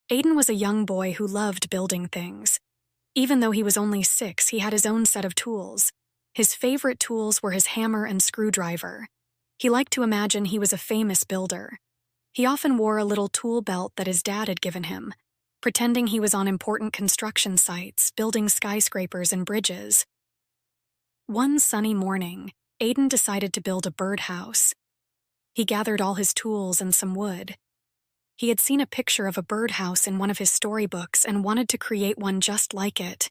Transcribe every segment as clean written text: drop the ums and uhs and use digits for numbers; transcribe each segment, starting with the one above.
Aiden was a young boy who loved building things. Even though he was only 6, he had his own set of tools. His favorite tools were his hammer and screwdriver. He liked to imagine he was a famous builder. He often wore a little tool belt that his dad had given him, pretending he was on important construction sites, building skyscrapers and bridges. One sunny morning, Aiden decided to build a birdhouse. He gathered all his tools and some wood. He had seen a picture of a birdhouse in one of his storybooks and wanted to create one just like it.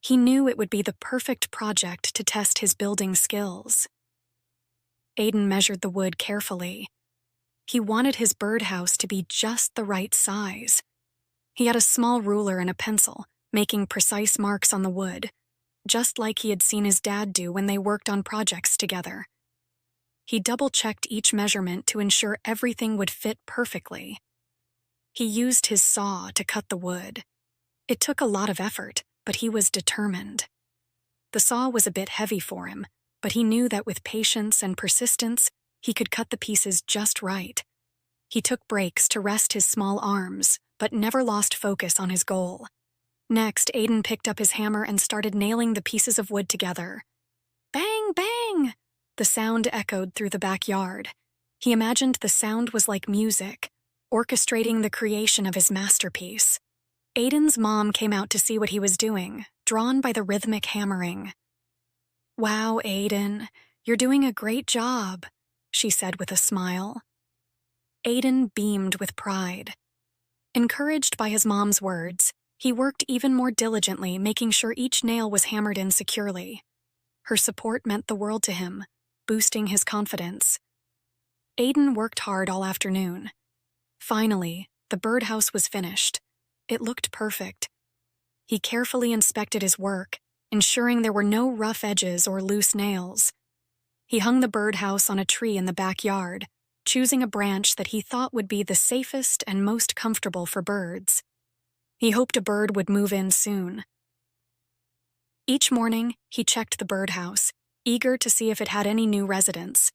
He knew it would be the perfect project to test his building skills. Aiden measured the wood carefully. He wanted his birdhouse to be just the right size. He had a small ruler and a pencil, making precise marks on the wood, just like he had seen his dad do when they worked on projects together. He double-checked each measurement to ensure everything would fit perfectly. He used his saw to cut the wood. It took a lot of effort, but he was determined. The saw was a bit heavy for him, but he knew that with patience and persistence, he could cut the pieces just right. He took breaks to rest his small arms, but never lost focus on his goal. Next, Aiden picked up his hammer and started nailing the pieces of wood together. Bang, bang! The sound echoed through the backyard. He imagined the sound was like music, orchestrating the creation of his masterpiece. Aiden's mom came out to see what he was doing, drawn by the rhythmic hammering. "Wow, Aiden, you're doing a great job," she said with a smile. Aiden beamed with pride. Encouraged by his mom's words, he worked even more diligently, making sure each nail was hammered in securely. Her support meant the world to him, boosting his confidence. Aiden worked hard all afternoon. Finally, the birdhouse was finished. It looked perfect. He carefully inspected his work, ensuring there were no rough edges or loose nails. He hung the birdhouse on a tree in the backyard, choosing a branch that he thought would be the safest and most comfortable for birds. He hoped a bird would move in soon. Each morning, he checked the birdhouse, eager to see if it had any new residents.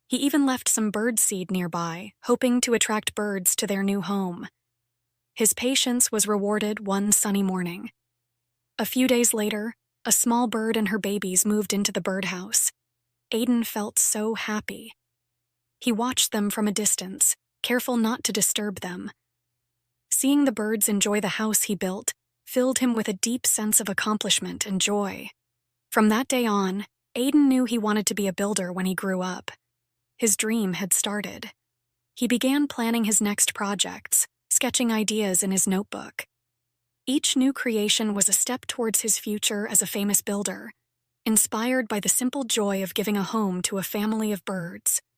He even left some bird seed nearby, hoping to attract birds to their new home. His patience was rewarded one sunny morning. A few days later, a small bird and her babies moved into the birdhouse. Aiden felt so happy. He watched them from a distance, careful not to disturb them. Seeing the birds enjoy the house he built filled him with a deep sense of accomplishment and joy. From that day on, Aiden knew he wanted to be a builder when he grew up. His dream had started. He began planning his next projects, sketching ideas in his notebook. Each new creation was a step towards his future as a famous builder, inspired by the simple joy of giving a home to a family of birds.